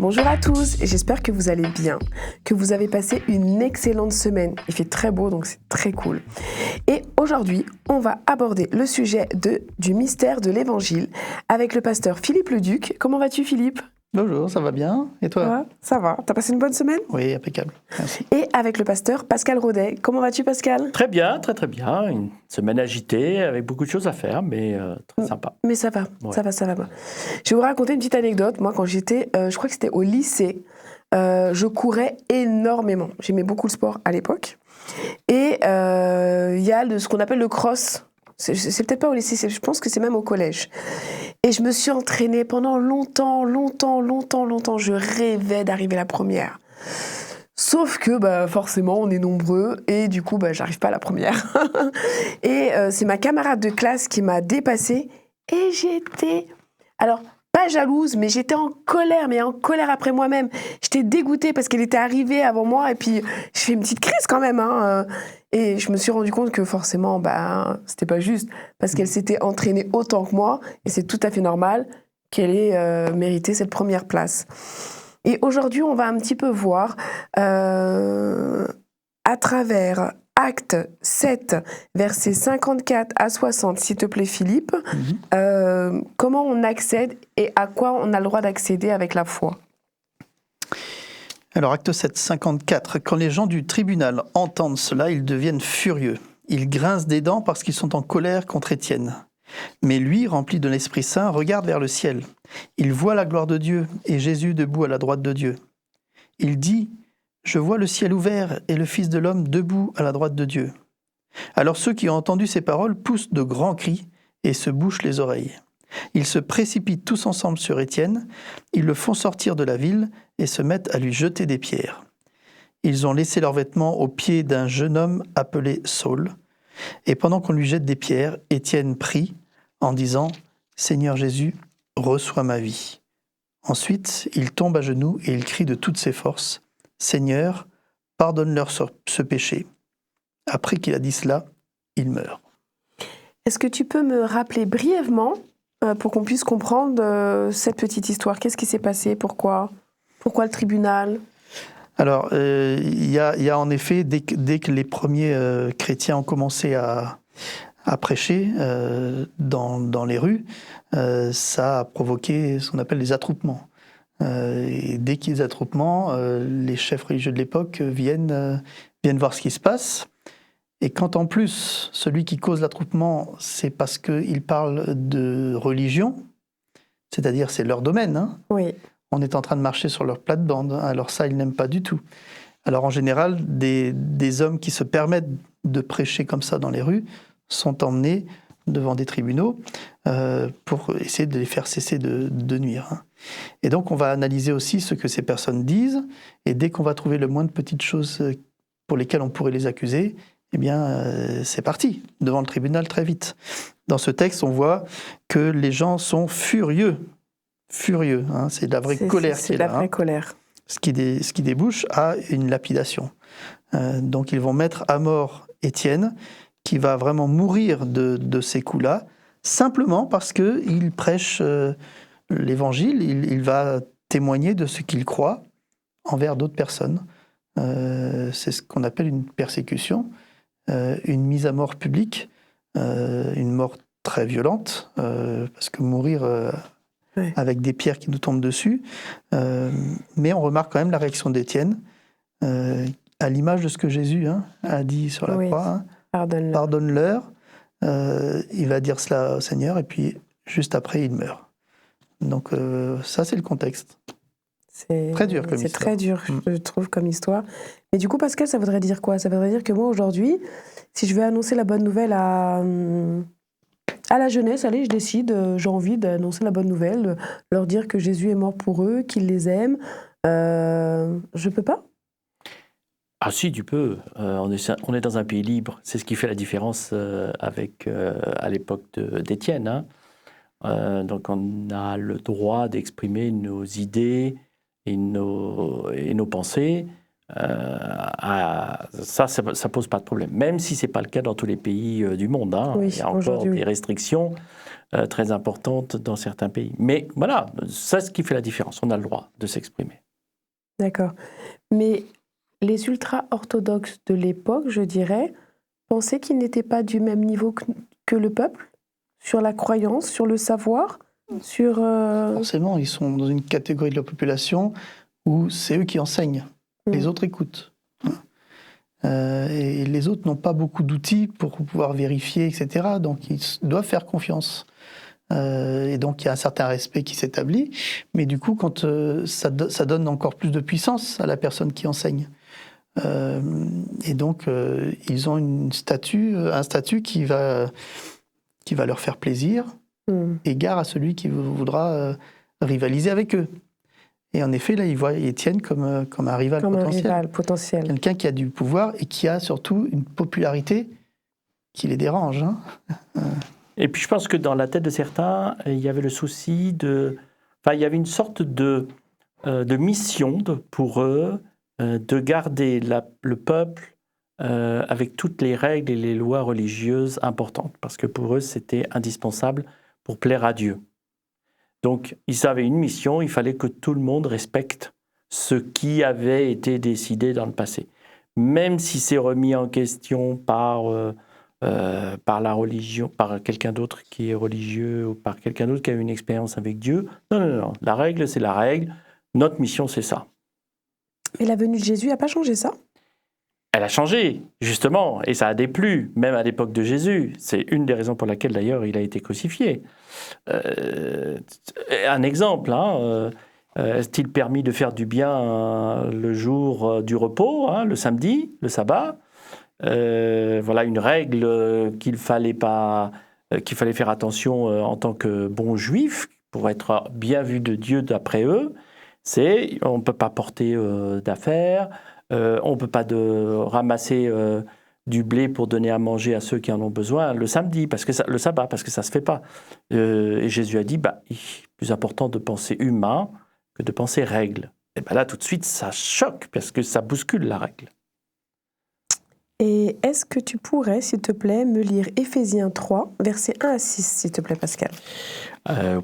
Bonjour à tous, j'espère que vous allez bien, que vous avez passé une excellente semaine. Il fait très beau, donc c'est très cool. Et aujourd'hui, on va aborder le sujet du mystère de l'Évangile avec le pasteur Philippe Leduc. Comment vas-tu, Philippe ? Bonjour, ça va bien ? Et toi ? Ça va. T'as passé une bonne semaine ? Oui, impeccable. Merci. Et avec le pasteur Pascal Rodet. Comment vas-tu, Pascal ? Très bien, très bien. Une semaine agitée, avec beaucoup de choses à faire, mais très sympa. Mais ça va, Ouais. ça va. Je vais vous raconter une petite anecdote. Moi, quand j'étais, je crois que c'était au lycée, je courais énormément. J'aimais beaucoup le sport à l'époque. Et il y a ce qu'on appelle le cross. C'est peut-être pas au lycée, je pense que c'est même au collège. Et je me suis entraînée pendant longtemps. Je rêvais d'arriver la première. Sauf que forcément, on est nombreux et du coup, j'arrive pas à la première. Et c'est ma camarade de classe qui m'a dépassée et j'étais... Alors, pas jalouse, mais j'étais en colère après moi-même. J'étais dégoûtée parce qu'elle était arrivée avant moi et puis je fais une petite crise quand même. Et je me suis rendu compte que forcément, c'était pas juste parce qu'elle s'était entraînée autant que moi et c'est tout à fait normal qu'elle ait mérité cette première place. Et aujourd'hui, on va un petit peu voir à travers Acte 7, versets 54 à 60, s'il te plaît Philippe, comment on accède et à quoi on a le droit d'accéder avec la foi. Alors, Acte 7, 54. Quand les gens du tribunal entendent cela, ils deviennent furieux. Ils grincent des dents parce qu'ils sont en colère contre Étienne. Mais lui, rempli de l'Esprit Saint, regarde vers le ciel. Il voit la gloire de Dieu et Jésus debout à la droite de Dieu. Il dit « Je vois le ciel ouvert et le Fils de l'homme debout à la droite de Dieu. » Alors ceux qui ont entendu ces paroles poussent de grands cris et se bouchent les oreilles. Ils se précipitent tous ensemble sur Étienne, ils le font sortir de la ville et se mettent à lui jeter des pierres. Ils ont laissé leurs vêtements aux pieds d'un jeune homme appelé Saul. Et pendant qu'on lui jette des pierres, Étienne prie en disant « Seigneur Jésus, reçois ma vie. » Ensuite, il tombe à genoux et il crie de toutes ses forces « Seigneur, pardonne-leur ce péché. » Après qu'il a dit cela, il meurt. Est-ce que tu peux me rappeler brièvement, pour qu'on puisse comprendre cette petite histoire ? Qu'est-ce qui s'est passé ? Pourquoi le tribunal ? Alors, il y a en effet, dès que les premiers chrétiens ont commencé à prêcher dans les rues, ça a provoqué ce qu'on appelle les attroupements. Et dès qu'il y a des attroupements, les chefs religieux de l'époque viennent voir ce qui se passe. Et quand en plus, celui qui cause l'attroupement, c'est parce qu'il parle de religion, c'est-à-dire c'est leur domaine, Oui. On est en train de marcher sur leur plate-bande, alors ça, ils n'aiment pas du tout. Alors en général, des hommes qui se permettent de prêcher comme ça dans les rues sont emmenés devant des tribunaux pour essayer de les faire cesser de nuire. Et donc on va analyser aussi ce que ces personnes disent, et dès qu'on va trouver le moins de petites choses pour lesquelles on pourrait les accuser, eh bien c'est parti, devant le tribunal très vite. Dans ce texte, on voit que les gens sont furieux, c'est de la vraie colère qui est là. C'est de la vraie colère. Ce qui débouche à une lapidation. Donc ils vont mettre à mort Étienne, qui va vraiment mourir de ces coups-là, simplement parce qu'il prêche l'évangile, il va témoigner de ce qu'il croit envers d'autres personnes. C'est ce qu'on appelle une persécution, une mise à mort publique, une mort très violente, parce que mourir avec des pierres qui nous tombent dessus, mais on remarque quand même la réaction d'Étienne, à l'image de ce que Jésus a dit sur la croix. Pardonne-leur. Il va dire cela au Seigneur, et puis juste après, il meurt. Donc ça, c'est le contexte. C'est très dur comme histoire. C'est très dur, je trouve, comme histoire. Mais du coup, Pascal, ça voudrait dire quoi ? Ça voudrait dire que moi, aujourd'hui, si je veux annoncer la bonne nouvelle à la jeunesse, allez, je décide, j'ai envie d'annoncer la bonne nouvelle, leur dire que Jésus est mort pour eux, qu'il les aime. Je peux pas ? Ah si, tu peux. On est dans un pays libre. C'est ce qui fait la différence à l'époque d'Étienne. Donc on a le droit d'exprimer nos idées et nos pensées ça pose pas de problème. Même si c'est pas le cas dans tous les pays du monde. Hein. Oui, il y a encore des restrictions très importantes dans certains pays. Mais voilà, c'est ce qui fait la différence. On a le droit de s'exprimer. D'accord. Mais les ultra-orthodoxes de l'époque, je dirais, pensaient qu'ils n'étaient pas du même niveau que le peuple, sur la croyance, sur le savoir, sur... Forcément, ils sont dans une catégorie de la population où c'est eux qui enseignent. Les autres écoutent. Et les autres n'ont pas beaucoup d'outils pour pouvoir vérifier, etc. Donc, ils doivent faire confiance. Et donc, il y a un certain respect qui s'établit. Mais du coup, quand ça donne encore plus de puissance à la personne qui enseigne. Et donc, ils ont un statut qui va leur faire plaisir, égard à celui qui voudra rivaliser avec eux. Et en effet, là, ils voient Étienne comme un rival potentiel. Quelqu'un qui a du pouvoir et qui a surtout une popularité qui les dérange. Hein. Et puis, je pense que dans la tête de certains, il y avait le souci de... Enfin, il y avait une sorte de mission pour eux de garder le peuple avec toutes les règles et les lois religieuses importantes. Parce que pour eux, c'était indispensable pour plaire à Dieu. Donc, ils avaient une mission, il fallait que tout le monde respecte ce qui avait été décidé dans le passé. Même si c'est remis en question par la religion, par quelqu'un d'autre qui est religieux ou par quelqu'un d'autre qui a eu une expérience avec Dieu. Non. La règle, c'est la règle. Notre mission, c'est ça. Et la venue de Jésus n'a pas changé ça ? Elle a changé, justement, et ça a déplu, même à l'époque de Jésus. C'est une des raisons pour laquelle, d'ailleurs, il a été crucifié. Un exemple, est-il permis de faire du bien le jour du repos, le samedi, le sabbat ? Voilà une règle qu'il fallait faire attention en tant que bon juif, pour être bien vu de Dieu d'après eux. C'est on ne peut pas porter d'affaires, on ne peut pas ramasser du blé pour donner à manger à ceux qui en ont besoin le samedi, le sabbat, parce que ça ne se fait pas. Et Jésus a dit, il est plus important de penser humain que de penser règle. Et là, tout de suite, ça choque, parce que ça bouscule la règle. Et est-ce que tu pourrais, s'il te plaît, me lire Éphésiens 3, versets 1 à 6, s'il te plaît, Pascal ?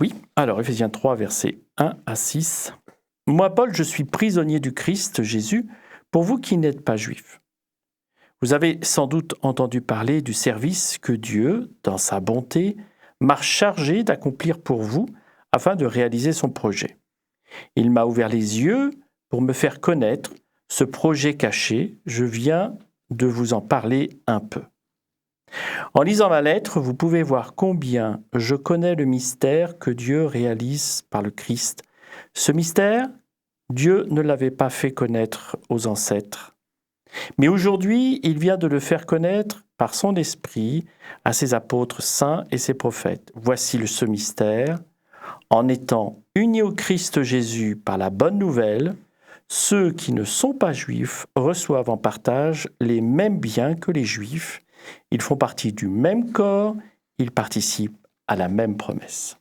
Oui. Alors, Éphésiens 3, versets 1 à 6. « Moi, Paul, je suis prisonnier du Christ Jésus, pour vous qui n'êtes pas juifs. Vous avez sans doute entendu parler du service que Dieu, dans sa bonté, m'a chargé d'accomplir pour vous afin de réaliser son projet. Il m'a ouvert les yeux pour me faire connaître ce projet caché. Je viens de vous en parler un peu. En lisant ma lettre, vous pouvez voir combien je connais le mystère que Dieu réalise par le Christ. Ce mystère, Dieu ne l'avait pas fait connaître aux ancêtres. Mais aujourd'hui, il vient de le faire connaître par son esprit à ses apôtres saints et ses prophètes. Voici ce mystère. En étant unis au Christ Jésus par la bonne nouvelle, ceux qui ne sont pas juifs reçoivent en partage les mêmes biens que les juifs. Ils font partie du même corps, ils participent à la même promesse.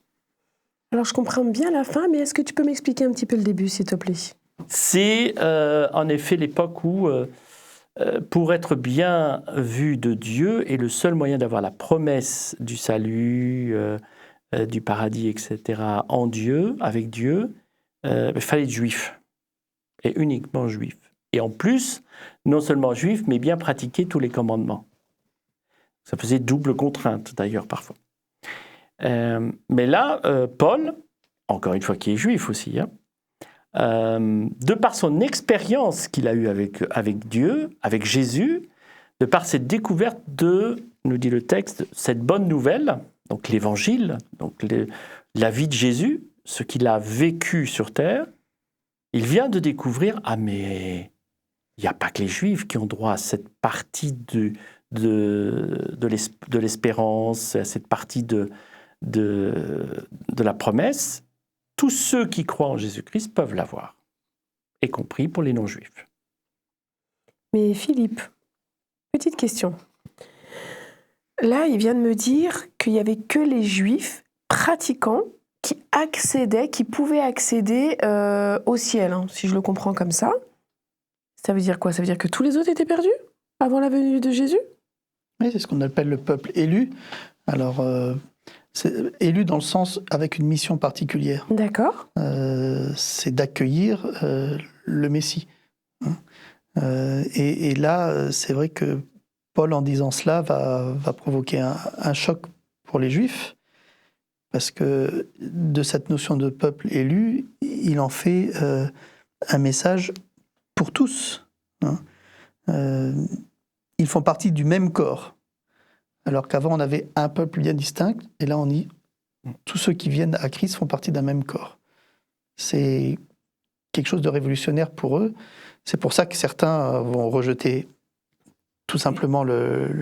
Alors, je comprends bien la fin, mais est-ce que tu peux m'expliquer un petit peu le début, s'il te plaît ? C'est en effet l'époque où, pour être bien vu de Dieu, et le seul moyen d'avoir la promesse du salut, du paradis, etc., en Dieu, avec Dieu, il fallait être juif, et uniquement juif. Et en plus, non seulement juif, mais bien pratiquer tous les commandements. Ça faisait double contrainte, d'ailleurs, parfois. Mais là, Paul, encore une fois qui est juif aussi, de par son expérience qu'il a eue avec Dieu, avec Jésus, de par cette découverte de, nous dit le texte, cette bonne nouvelle, donc l'évangile, donc la vie de Jésus, ce qu'il a vécu sur terre, il vient de découvrir, mais il n'y a pas que les Juifs qui ont droit à cette partie de l'espérance, à cette partie de la promesse. Tous ceux qui croient en Jésus-Christ peuvent l'avoir, y compris pour les non-juifs. Mais Philippe, petite question. Là, il vient de me dire qu'il n'y avait que les juifs pratiquants qui pouvaient accéder au ciel, si je le comprends comme ça. Ça veut dire quoi? Ça veut dire que tous les autres étaient perdus avant la venue de Jésus? Oui, c'est ce qu'on appelle le peuple élu. Alors, c'est élu dans le sens avec une mission particulière. D'accord. C'est d'accueillir le Messie. Hein. Et là, c'est vrai que Paul, en disant cela, va provoquer un choc pour les Juifs, parce que de cette notion de peuple élu, il en fait un message pour tous. Hein. Ils font partie du même corps, alors qu'avant on avait un peuple bien distinct, et là on dit tous ceux qui viennent à Christ font partie d'un même corps. C'est quelque chose de révolutionnaire pour eux. C'est pour ça que certains vont rejeter tout simplement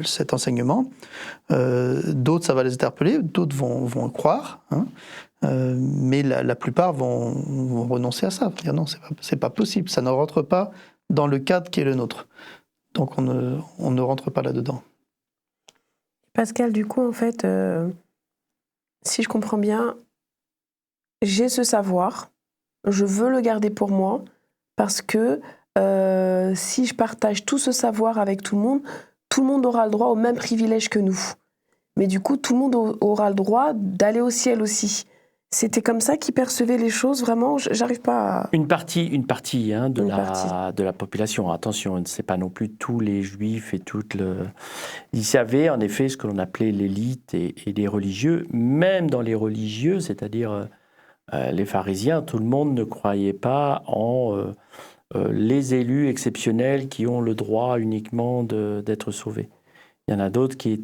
cet enseignement. D'autres, ça va les interpeller, d'autres vont croire, hein. Mais la plupart vont renoncer à ça, dire non, c'est pas possible, ça ne rentre pas dans le cadre qui est le nôtre. Donc on ne rentre pas là-dedans. Pascal, du coup, en fait, si je comprends bien, j'ai ce savoir, je veux le garder pour moi, parce que si je partage tout ce savoir avec tout le monde aura le droit au même privilège que nous. Mais du coup, tout le monde aura le droit d'aller au ciel aussi. C'était comme ça qu'ils percevaient les choses, vraiment, j'arrive pas à... Une partie de la population. Attention, ce n'est pas non plus tous les juifs et toutes le... Il y avait en effet ce que l'on appelait l'élite et les religieux. Même dans les religieux, c'est-à-dire les pharisiens, tout le monde ne croyait pas en les élus exceptionnels qui ont le droit uniquement d'être sauvés. Il y en a d'autres qui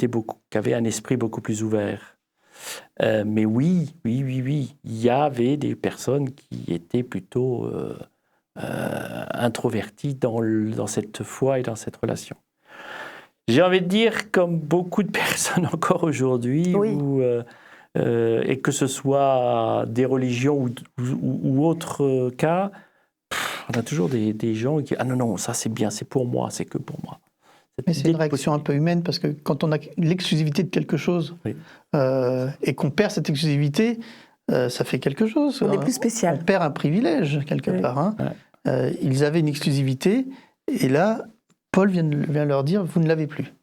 avaient un esprit beaucoup plus ouvert. Mais oui, il y avait des personnes qui étaient plutôt introverties dans cette foi et dans cette relation. J'ai envie de dire, comme beaucoup de personnes encore aujourd'hui, Oui. et que ce soit des religions ou autres cas, on a toujours des gens qui disent « Ah non, ça c'est bien, c'est pour moi, c'est que pour moi ». Mais c'est une réaction un peu humaine, parce que quand on a l'exclusivité de quelque chose, oui. Et qu'on perd cette exclusivité, ça fait quelque chose. On est plus spécial. On perd un privilège, quelque part. Hein. Ouais. Ils avaient une exclusivité, et là, Paul vient leur dire, vous ne l'avez plus.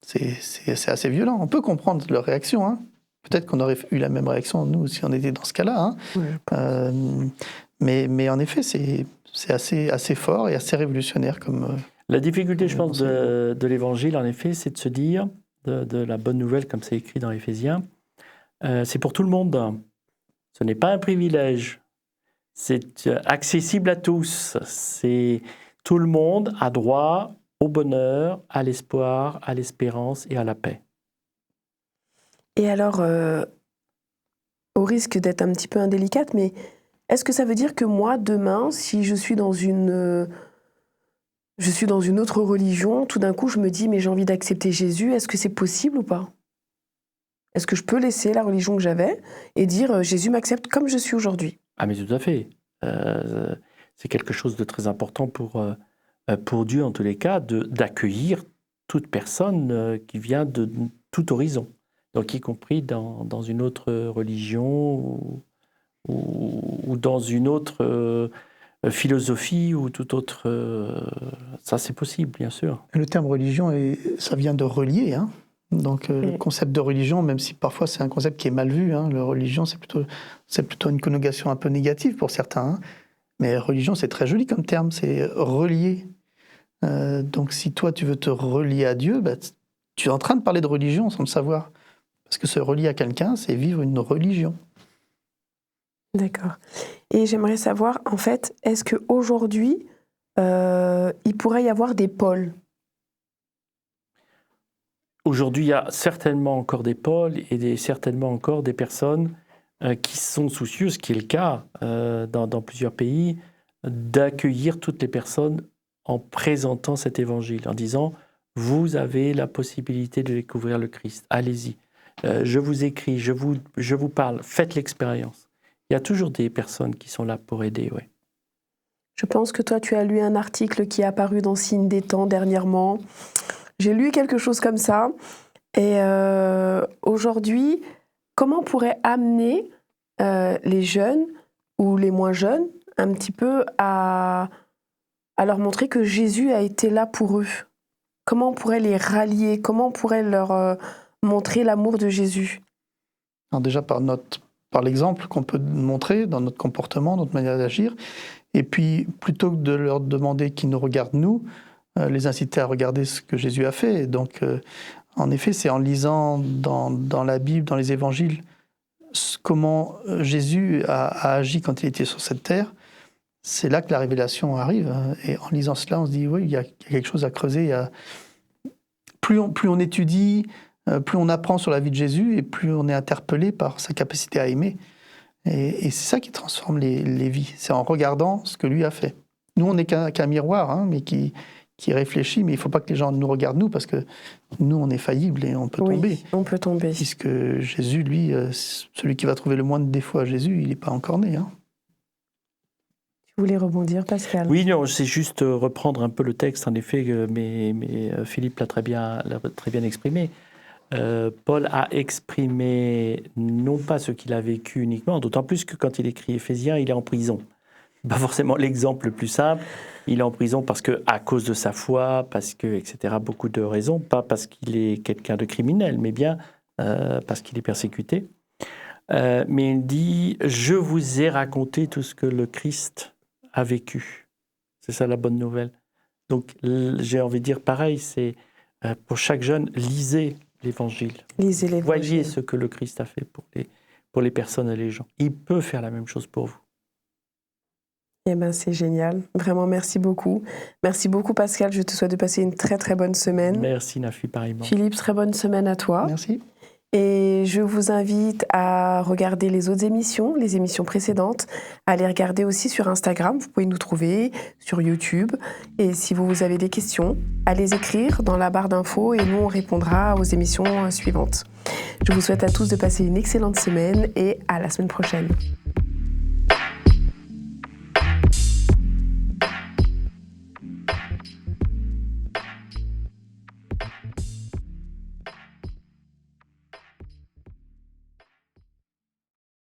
C'est assez violent. On peut comprendre leur réaction. Hein. Peut-être qu'on aurait eu la même réaction, nous, si on était dans ce cas-là. Hein. Ouais. Mais en effet, c'est assez fort et assez révolutionnaire comme... La difficulté, je pense, de l'Évangile, en effet, c'est de se dire, de la bonne nouvelle, comme c'est écrit dans Éphésiens, c'est pour tout le monde. Ce n'est pas un privilège. C'est accessible à tous. Tout le monde a droit au bonheur, à l'espoir, à l'espérance et à la paix. Et alors, au risque d'être un petit peu indélicate, mais est-ce que ça veut dire que moi, demain, si je suis dans une autre religion, tout d'un coup, je me dis, mais j'ai envie d'accepter Jésus, est-ce que c'est possible ou pas? Est-ce que je peux laisser la religion que j'avais et dire, Jésus m'accepte comme je suis aujourd'hui? Ah mais tout à fait. C'est quelque chose de très important pour Dieu, en tous les cas, d'accueillir toute personne qui vient de tout horizon. Donc y compris dans une autre religion ou dans une autre... philosophie ou tout autre, ça c'est possible, bien sûr. Le terme religion, ça vient de relier. Hein. Donc le concept de religion, même si parfois c'est un concept qui est mal vu, hein, la religion c'est plutôt une connotation un peu négative pour certains. Hein. Mais religion c'est très joli comme terme, c'est relier. Donc si toi tu veux te relier à Dieu, bah, tu es en train de parler de religion sans le savoir. Parce que se relier à quelqu'un, c'est vivre une religion. D'accord. Et j'aimerais savoir, en fait, est-ce qu'aujourd'hui, il pourrait y avoir des pôles? Aujourd'hui, il y a certainement encore des pôles et certainement encore des personnes qui sont soucieuses, ce qui est le cas dans plusieurs pays, d'accueillir toutes les personnes en présentant cet évangile, en disant « Vous avez la possibilité de découvrir le Christ, allez-y. Je vous écris, je vous parle, faites l'expérience. » Il y a toujours des personnes qui sont là pour aider, oui. Je pense que toi, tu as lu un article qui est apparu dans Signe des Temps dernièrement. J'ai lu quelque chose comme ça. Et aujourd'hui, comment on pourrait amener les jeunes ou les moins jeunes un petit peu à à leur montrer que Jésus a été là pour eux? Comment on pourrait les rallier? Comment on pourrait leur montrer l'amour de Jésus? Alors déjà par l'exemple qu'on peut montrer dans notre comportement, notre manière d'agir, et puis plutôt que de leur demander qu'ils nous regardent nous, les inciter à regarder ce que Jésus a fait. Et donc, en effet, c'est en lisant dans la Bible, dans les évangiles, comment Jésus a agi quand il était sur cette terre. C'est là que la révélation arrive. Et en lisant cela, on se dit, oui, il y a quelque chose à creuser. Plus on étudie, plus on apprend sur la vie de Jésus, et plus on est interpellé par sa capacité à aimer. Et c'est ça qui transforme les vies. C'est en regardant ce que lui a fait. Nous, on n'est qu'un miroir, mais qui réfléchit, mais il ne faut pas que les gens nous regardent nous, parce que nous, on est faillibles et on peut tomber. Oui, on peut tomber. Puisque Jésus, lui, celui qui va trouver le moins de défauts à Jésus, il n'est pas encore né. Tu voulais rebondir, Pascal? Oui, non, c'est juste reprendre un peu le texte, en effet, mais Philippe l'a très bien exprimé. Paul a exprimé non pas ce qu'il a vécu uniquement, d'autant plus que quand il écrit Éphésiens, il est en prison. Pas forcément l'exemple le plus simple. Il est en prison parce que, à cause de sa foi, parce que, etc., beaucoup de raisons, pas parce qu'il est quelqu'un de criminel, mais bien parce qu'il est persécuté. Mais il dit, je vous ai raconté tout ce que le Christ a vécu. C'est ça la bonne nouvelle. Donc, j'ai envie de dire pareil, c'est pour chaque jeune, lisez l'Évangile. Lisez l'Évangile. Voyez ce que le Christ a fait pour les personnes et les gens. Il peut faire la même chose pour vous. Eh bien, c'est génial. Vraiment, merci beaucoup. Merci beaucoup, Pascal. Je te souhaite de passer une très, très bonne semaine. Merci, Nafi, pareillement. Philippe, très bonne semaine à toi. Merci. Et je vous invite à regarder les autres émissions, les émissions précédentes, à les regarder aussi sur Instagram. Vous pouvez nous trouver sur YouTube. Et si vous avez des questions, à les écrire dans la barre d'infos et nous, on répondra aux émissions suivantes. Je vous souhaite à tous de passer une excellente semaine et à la semaine prochaine.